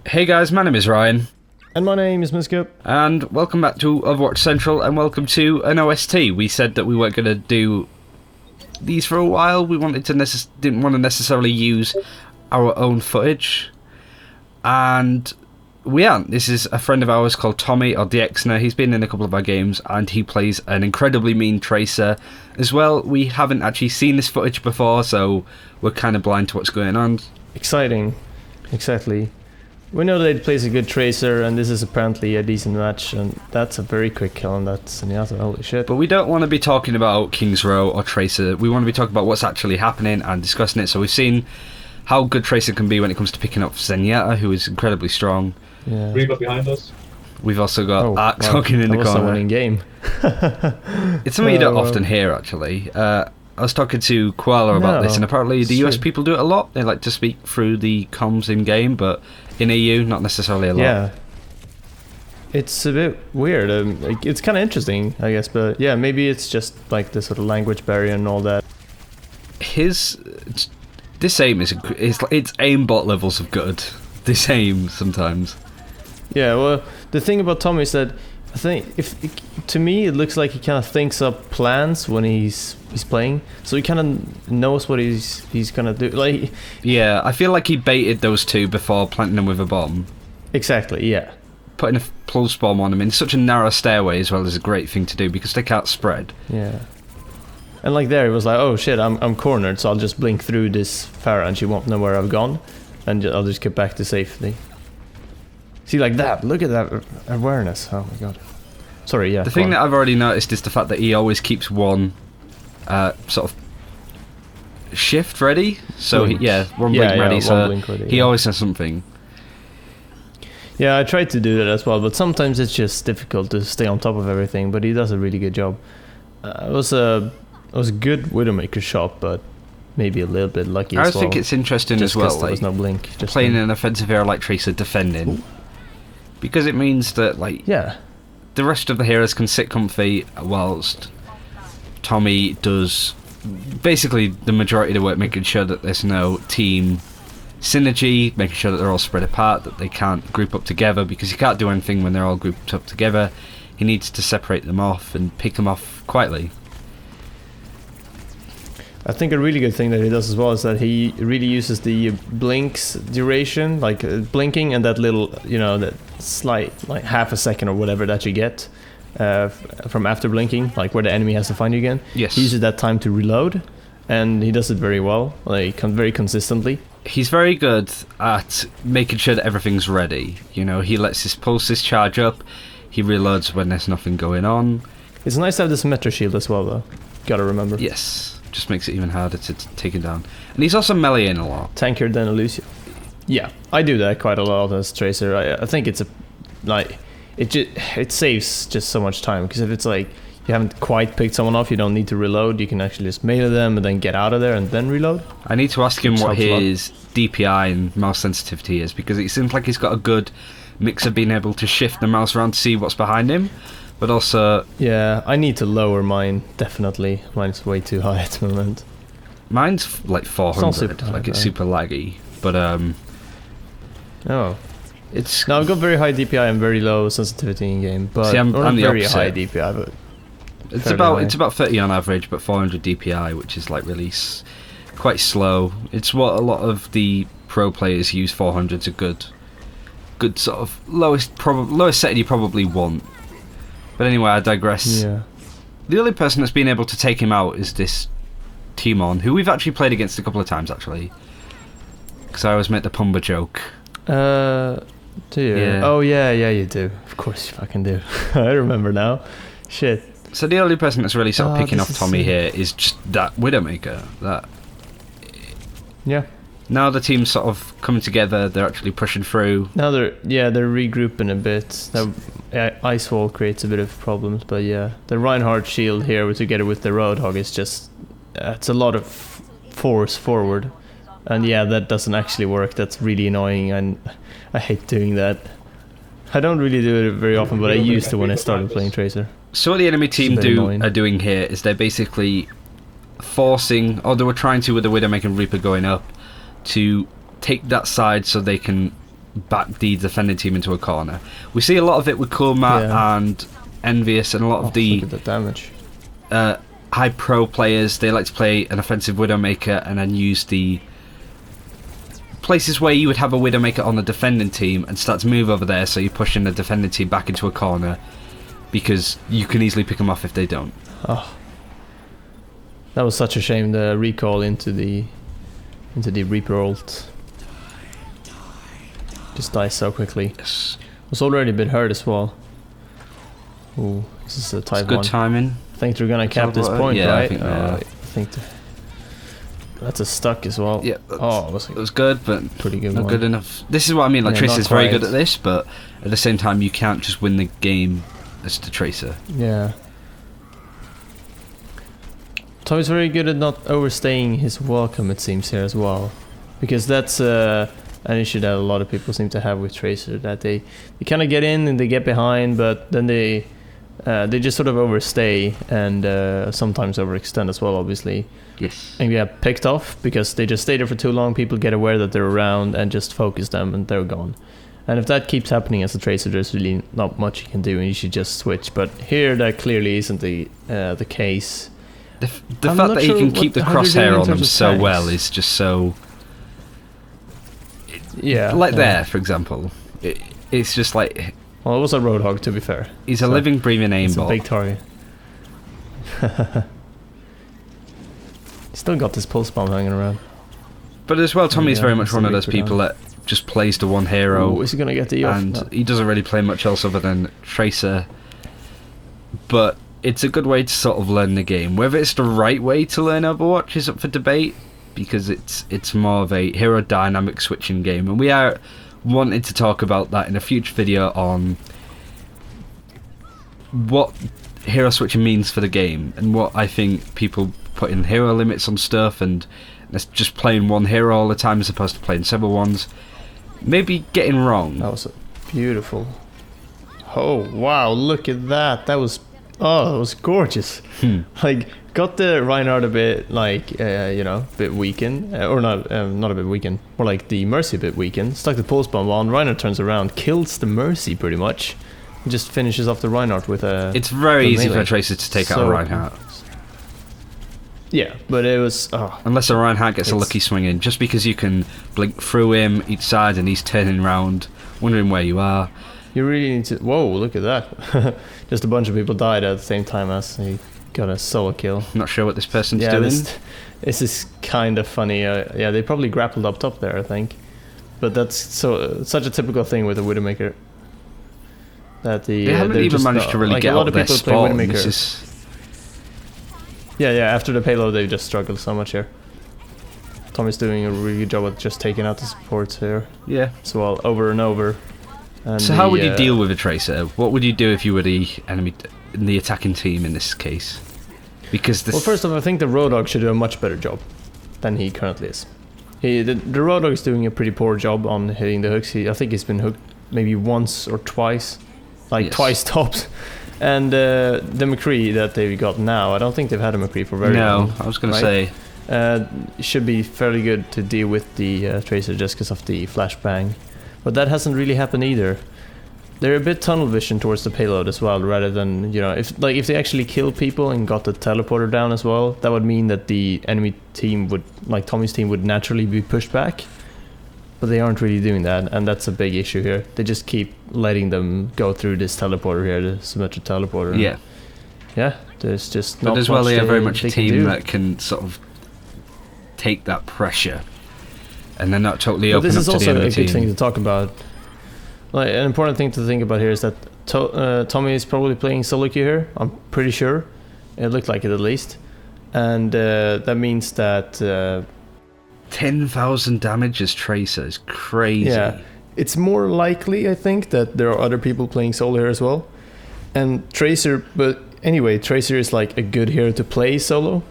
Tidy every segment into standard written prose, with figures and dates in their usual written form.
Hey guys, my name is Ryan. And my name is Misko. And welcome back to Overwatch Central, and welcome to an OST. We said that we weren't going to do these for a while. We wanted to didn't want to necessarily use our own footage. And we aren't. This is a friend of ours called Tommy, or Diexna. He's been in a couple of our games, and he plays an incredibly mean Tracer as well. We haven't actually seen this footage before, so we're kind of blind to what's going on. Exciting. Exactly. We know that he plays a good Tracer, and this is apparently a decent match, and that's a very quick kill on that Zenyatta, holy shit. But we don't want to be talking about King's Row or Tracer. We want to be talking about what's actually happening and discussing it. So we've seen how good Tracer can be when it comes to picking up Zenyatta, who is incredibly strong. Yeah. Reba behind us. We've also got Ark talking in the corner. That was a winning game. It's something you don't often hear, actually. I was talking to Koala about this, and apparently the US people do it a lot. They like to speak through the comms in-game, but in EU, not necessarily a lot. Yeah. It's a bit weird. It's kind of interesting, I guess, but yeah, maybe it's just like the sort of language barrier and all that. This aim it's aimbot levels of good. This aim sometimes. Yeah, well, the thing about Tommy is that I think to me it looks like he kind of thinks up plans when he's playing, so he kind of knows what he's gonna do. Like, yeah, I feel like he baited those two before planting them with a bomb. Exactly, yeah. Putting a pulse bomb on them in such a narrow stairway as well is a great thing to do because they can't spread. Yeah. And like there, it was like, oh shit, I'm cornered, so I'll just blink through this Pharah and she won't know where I've gone, and I'll just get back to safety. See, like that. Look at that awareness. Oh my god. Sorry, yeah. The thing that I've already noticed is the fact that he always keeps one sort of shift ready. So one blink ready. So blink ready, he always has something. Yeah, I tried to do that as well, but sometimes it's just difficult to stay on top of everything. But he does a really good job. It was a good Widowmaker shot, but maybe a little bit lucky as well. I think it's interesting as well. There was no blink. Just playing an offensive hero like Tracer defending. Ooh. Because it means that, like, the rest of the heroes can sit comfy whilst Tommy does basically the majority of the work, making sure that there's no team synergy, making sure that they're all spread apart, that they can't group up together, because he can't do anything when they're all grouped up together. He needs to separate them off and pick them off quietly. I think a really good thing that he does as well is that he really uses the blinks duration, like blinking and that little, that slight, like half a second or whatever that you get from after blinking, like where the enemy has to find you again. Yes. He uses that time to reload, and he does it very well, like very consistently. He's very good at making sure that everything's ready. He lets his pulses charge up, he reloads when there's nothing going on. It's nice to have this Metro Shield as well, though. Gotta remember. Yes. Just makes it even harder to take him down. And he's also meleeing a lot. Tankier than Lucio. Yeah, I do that quite a lot as Tracer. I think it's it saves just so much time, because if it's like you haven't quite picked someone off, you don't need to reload. You can actually just melee them and then get out of there and then reload. I need to ask him what his DPI and mouse sensitivity is, because it seems like he's got a good mix of being able to shift the mouse around to see what's behind him, but also... Yeah, I need to lower mine, definitely. Mine's way too high at the moment. Mine's like 400, it's super laggy, but Oh. Now I've got very high DPI and very low sensitivity in game, but see, I'm the very opposite. high DPI, but... It's about 30 on average, but 400 DPI, which is like really quite slow. It's what a lot of the pro players use. 400's a good sort of lowest setting you probably want. But anyway, I digress. Yeah. The only person that's been able to take him out is this Timon, who we've actually played against a couple of times, actually. Because I always make the Pumba joke. Do you? Yeah. Oh, yeah, you do. Of course you fucking do. I remember now. Shit. So the only person that's really sort of picking off Tommy here is just that Widowmaker. Yeah. Now the team's sort of coming together, they're actually pushing through. Now they're regrouping a bit. Ice Wall creates a bit of problems, but yeah. The Reinhardt shield here together with the Roadhog is just... it's a lot of force forward. And yeah, that doesn't actually work. That's really annoying, and I hate doing that. I don't really do it very often, but I used to when I started playing Tracer. So what the enemy team are doing here is they're basically forcing, or they were trying to with the Widowmaker and Reaper going up, to take that side so they can back the defending team into a corner. We see a lot of it with Kurma and Envious, and a lot of the look at the damage. High pro players. They like to play an offensive Widowmaker and then use the places where you would have a Widowmaker on the defending team and start to move over there, so you're pushing the defending team back into a corner because you can easily pick them off if they don't. Oh, that was such a shame, the recall into the Reaper ult. Just dies so quickly. Yes. Was already a bit hurt as well. Ooh, this is a type 1. Good timing. I think they're gonna cap this point, yeah, right? I think that's a stuck as well. Yeah, it was good, but pretty good. Not one. Good enough. This is what I mean. Like Yeah, Tracer's very good quite. at this, but at the same time, you can't just win the game as the Tracer. Yeah. Tommy's very good at not overstaying his welcome, it seems, here as well, because that's an issue that a lot of people seem to have with Tracer, that they kind of get in and they get behind, but then they just sort of overstay and sometimes overextend as well, obviously. Yes. And get picked off because they just stay there for too long. People get aware that they're around and just focus them, and they're gone. And if that keeps happening as a Tracer, there's really not much you can do, and you should just switch. But here, that clearly isn't the case. The fact that he can keep the crosshair on them so tanks. well is just so. Yeah. Like there, for example, it's just like. Well, it was a Roadhog, to be fair. He's a living, breathing It's a aimbot. big target. Still got this pulse bomb hanging around. But as well, Tommy is very much it's a one of those Reaper people that just plays the one hero. Ooh, is he gonna get the off? And No. he doesn't really play much else other than Tracer. But it's a good way to sort of learn the game. Whether it's the right way to learn Overwatch is up for debate, because it's more of a hero dynamic switching game, and we are wanting to talk about that in a future video on what hero switching means for the game, and what I think people put in hero limits on stuff, and that's just playing one hero all the time as opposed to playing several ones. Maybe getting wrong. That was beautiful. Oh wow! Look at that. That was it was gorgeous. Like, got the Reinhardt a bit like a bit weakened, or not a bit weakened, more like the Mercy a bit weakened. Stuck the pulse bomb on. Reinhardt turns around, kills the Mercy pretty much, and just finishes off the Reinhardt with a. It's very easy melee. for a Tracer to take out a Reinhardt. Yeah, but it was. Unless a Reinhardt gets a lucky swing in, just because you can blink through him each side and he's turning round, wondering where you are. You really need to. Whoa! Look at that. Just a bunch of people died at the same time as he got a solo kill. Not sure what this person's doing. This is kind of funny. Yeah, they probably grappled up top there, I think. But that's such a typical thing with a Widowmaker. That they haven't even managed to really get out of their spot. Yeah. After the payload, they've just struggled so much here. Tommy's doing a really good job at just taking out the supports here. Yeah. So over and over. And so how would you deal with a Tracer? What would you do if you were the enemy, the attacking team in this case? Because this. Well, first off, I think the Roadhog should do a much better job than he currently is. The Roadhog is doing a pretty poor job on hitting the hooks. I think he's been hooked maybe once or twice, twice tops. And the McCree that they've got now, I don't think they've had a McCree for very long. No, I was going to say. Should be fairly good to deal with the Tracer just because of the flashbang. But that hasn't really happened either. They're a bit tunnel vision towards the payload as well, rather than, if they actually kill people and got the teleporter down as well, that would mean that the enemy team would, like Tommy's team, would naturally be pushed back. But they aren't really doing that, and that's a big issue here. They just keep letting them go through this teleporter here, the symmetric teleporter. Yeah. Yeah, there's just not much. But as well, they are very much a team that can sort of take that pressure. And they're not totally open up to the other team. This is also a good thing to talk about. Like, an important thing to think about here is that Tommy is probably playing solo queue here. I'm pretty sure. It looked like it at least. And that means that 10,000 damage as Tracer is crazy. Yeah, it's more likely, I think, that there are other people playing solo here as well. And Tracer, but anyway, Tracer is like a good hero to play solo,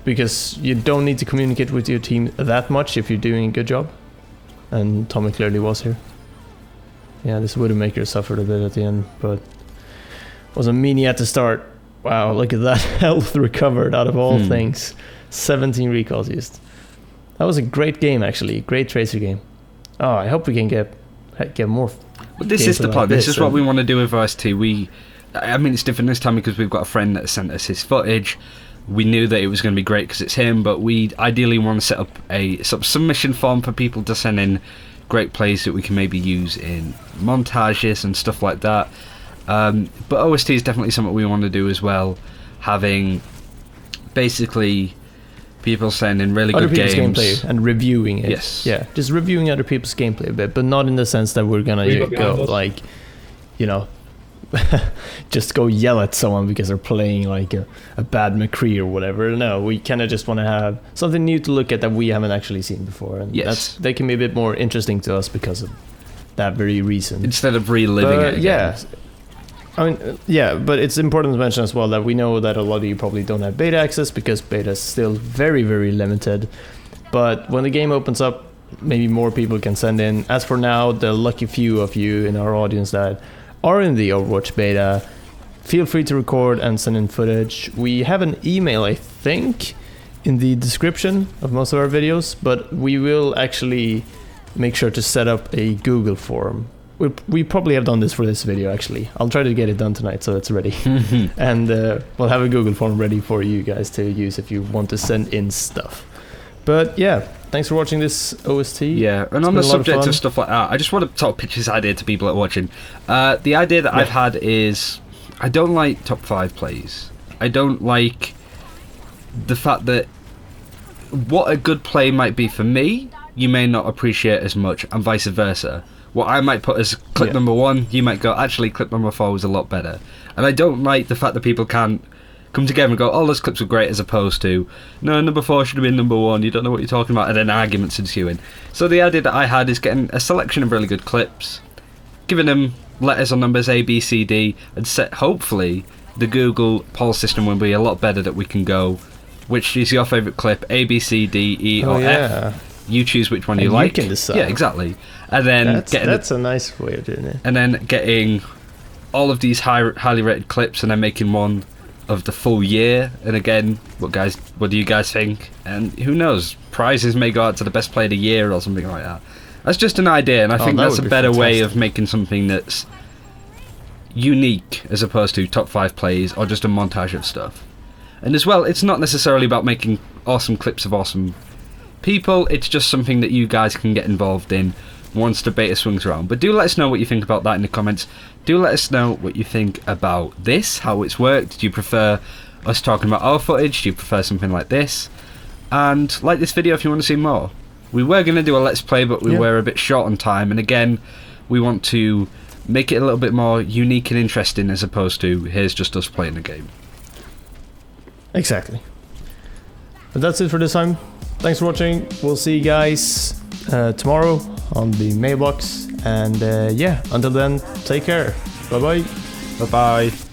because you don't need to communicate with your team that much if you're doing a good job. And Tommy clearly was here. Yeah, this Widowmaker suffered a bit at the end, but was a meanie at the start. Wow, look at that health recovered out of all things. 17 recalls used. That was a great game, actually. Great Tracer game. Oh, I hope we can get get more. But this is the plan. This is what we want to do with OST. I mean, it's different this time because we've got a friend that sent us his footage. We knew that it was going to be great because it's him, but we ideally want to set up a sort of submission form for people to send in great plays that we can maybe use in montages and stuff like that. But OST is definitely something we want to do as well, having basically people sending really other good people's games gameplay and reviewing it. Yes. Yeah, just reviewing other people's gameplay a bit, but not in the sense that we're gonna go like, you know, just go yell at someone because they're playing like a bad McCree or whatever. No, we kind of just want to have something new to look at that we haven't actually seen before, and they can be a bit more interesting to us because of that very reason. Instead of reliving it again. Yeah. I mean, yeah, but it's important to mention as well that we know that a lot of you probably don't have beta access because beta is still very, very limited. But when the game opens up, maybe more people can send in. As for now, the lucky few of you in our audience that are in the Overwatch beta, feel free to record and send in footage. We have an email, I think, in the description of most of our videos, but we will actually make sure to set up a Google form. We probably have done this for this video, actually. I'll try to get it done tonight so it's ready. And we'll have a Google form ready for you guys to use if you want to send in stuff. But yeah, thanks for watching this OST. Yeah, and on the subject of stuff like that, I just want to sort of pitch this idea to people that are watching. The idea that I've had is, I don't like top 5 plays. I don't like the fact that what a good play might be for me, you may not appreciate as much, and vice versa. What I might put as clip number 1, you might go, actually, clip number 4 was a lot better. And I don't like the fact that people can't come together and go, oh, those clips were great, as opposed to, no, number 4 should have been number 1, you don't know what you're talking about, and then arguments ensuing. So the idea that I had is getting a selection of really good clips, giving them letters or numbers A, B, C, D, and set, hopefully, the Google poll system will be a lot better that we can go, which is your favourite clip, A, B, C, D, E, or F. You choose which one you like. You can decide. Yeah, exactly. And then that's a nice way of doing it. And then getting all of these highly rated clips, and then making one of the full year. And again, what do you guys think? And who knows? Prizes may go out to the best player of the year or something like that. That's just an idea, and I think that's a better way of making something that's unique as opposed to top 5 plays or just a montage of stuff. And as well, it's not necessarily about making awesome clips of awesome people, it's just something that you guys can get involved in once the beta swings around. But do let us know what you think about that in the comments. Do let us know what you think about this, how it's worked. Do you prefer us talking about our footage? Do you prefer something like this? And like this video if you want to see more. We were going to do a let's play, but we were a bit short on time, and again, we want to make it a little bit more unique and interesting as opposed to here's just us playing the game. Exactly. But that's it for this time. Thanks for watching. We'll see you guys tomorrow on the mailbox. And yeah, until then, take care. Bye bye. Bye bye.